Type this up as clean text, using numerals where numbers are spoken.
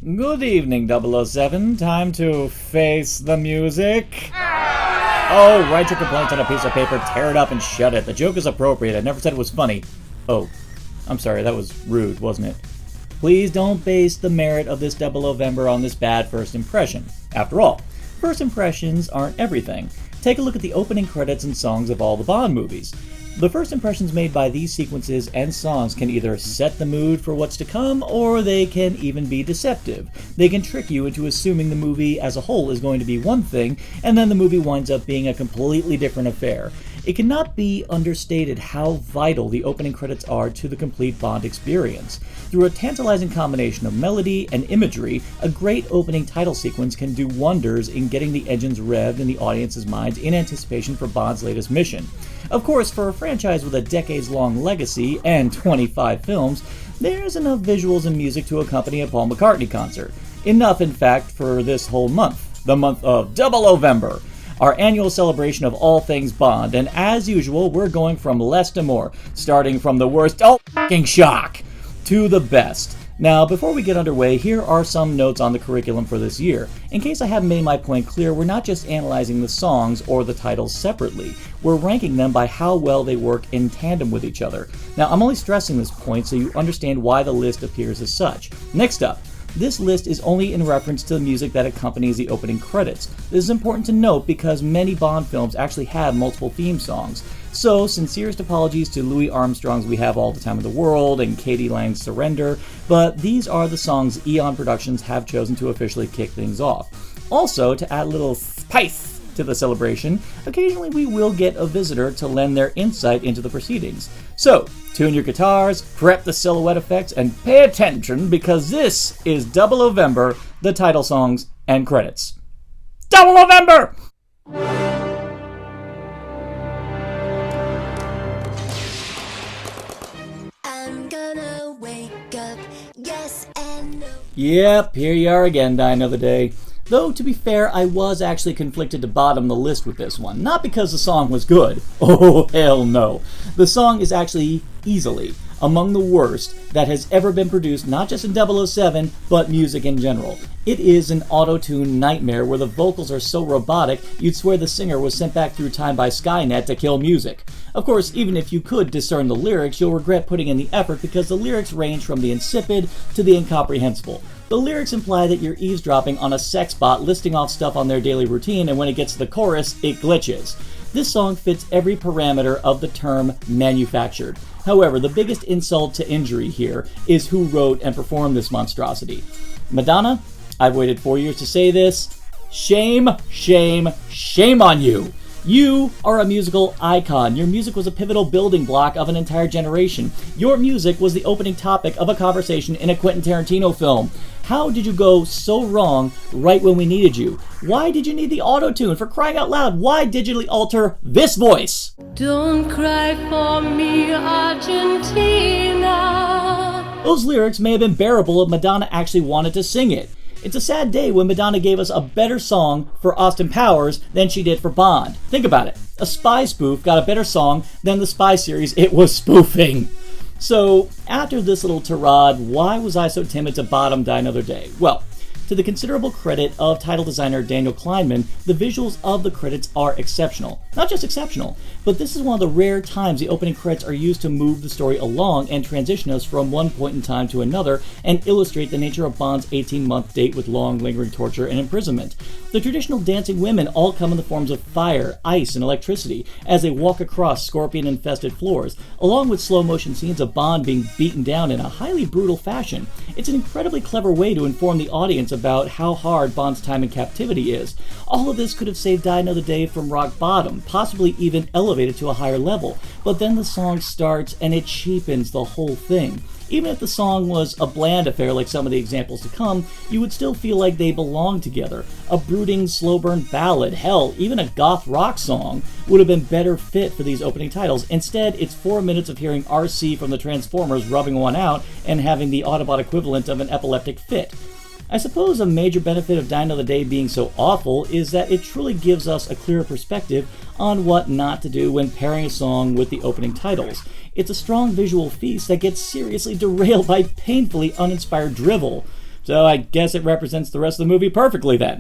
Good evening, 007. Time to face the music. Oh, write your complaints on a piece of paper, tear it up, and shut it. The joke is appropriate. I never said it was funny. Oh, I'm sorry, that was rude, wasn't it? Please don't base the merit of this 007 on this bad first impression. After all, first impressions aren't everything. Take a look at the opening credits and songs of all the Bond movies. The first impressions made by these sequences and songs can either set the mood for what's to come, or they can even be deceptive. They can trick you into assuming the movie as a whole is going to be one thing, and then the movie winds up being a completely different affair. It cannot be understated how vital the opening credits are to the complete Bond experience. Through a tantalizing combination of melody and imagery, a great opening title sequence can do wonders in getting the engines revved in the audience's minds in anticipation for Bond's latest mission. Of course, for a franchise with a decades-long legacy and 25 films, there's enough visuals and music to accompany a Paul McCartney concert. Enough, in fact, for this whole month, the month of Double-Ovember, our annual celebration of all things Bond, and as usual, we're going from less to more, starting from the worst, f***ing shock, to the best. Now, before we get underway, here are some notes on the curriculum for this year. In case I haven't made my point clear, we're not just analyzing the songs or the titles separately. We're ranking them by how well they work in tandem with each other. Now, I'm only stressing this point so you understand why the list appears as such. Next up, this list is only in reference to the music that accompanies the opening credits. This is important to note because many Bond films actually have multiple theme songs. So, sincerest apologies to Louis Armstrong's We Have All the Time in the World and Katie Lang's Surrender, but these are the songs Eon Productions have chosen to officially kick things off. Also, to add a little spice to the celebration, occasionally we will get a visitor to lend their insight into the proceedings. So, tune your guitars, prep the silhouette effects, and pay attention because this is Double-Ovember, the title songs and credits. Double-Ovember! Yep, here you are again, Die Another Day. Though, to be fair, I was actually conflicted to bottom the list with this one. Not because the song was good. Oh, hell no. The song is actually easily among the worst that has ever been produced, not just in 007, but music in general. It is an auto-tune nightmare where the vocals are so robotic, you'd swear the singer was sent back through time by Skynet to kill music. Of course, even if you could discern the lyrics, you'll regret putting in the effort because the lyrics range from the insipid to the incomprehensible. The lyrics imply that you're eavesdropping on a sex bot listing off stuff on their daily routine, and when it gets to the chorus, it glitches. This song fits every parameter of the term manufactured. However, the biggest insult to injury here is who wrote and performed this monstrosity. Madonna, I've waited 4 years to say this. Shame, shame, shame on you! You are a musical icon. Your music was a pivotal building block of an entire generation. Your music was the opening topic of a conversation in a Quentin Tarantino film. How did you go so wrong right when we needed you? Why did you need the auto-tune? For crying out loud, why digitally alter this voice? Don't cry for me, Argentina. Those lyrics may have been bearable if Madonna actually wanted to sing it. It's a sad day when Madonna gave us a better song for Austin Powers than she did for Bond. Think about it. A spy spoof got a better song than the spy series it was spoofing. So, after this little tirade, why was I so timid to bottom Die Another Day? Well, to the considerable credit of title designer Daniel Kleinman, the visuals of the credits are exceptional. Not just exceptional, but this is one of the rare times the opening credits are used to move the story along and transition us from one point in time to another and illustrate the nature of Bond's 18-month date with long, lingering torture and imprisonment. The traditional dancing women all come in the forms of fire, ice, and electricity as they walk across scorpion-infested floors, along with slow-motion scenes of Bond being beaten down in a highly brutal fashion. It's an incredibly clever way to inform the audience about how hard Bond's time in captivity is. All of this could have saved Die Another Day from rock bottom, possibly even elevated to a higher level, but then the song starts and it cheapens the whole thing. Even if the song was a bland affair like some of the examples to come, you would still feel like they belong together. A brooding, slow-burn ballad, hell, even a goth rock song would have been better fit for these opening titles. Instead, it's 4 minutes of hearing RC from the Transformers rubbing one out and having the Autobot equivalent of an epileptic fit. I suppose a major benefit of Die Another Day being so awful is that it truly gives us a clearer perspective on what not to do when pairing a song with the opening titles. It's a strong visual feast that gets seriously derailed by painfully uninspired drivel. So I guess it represents the rest of the movie perfectly then.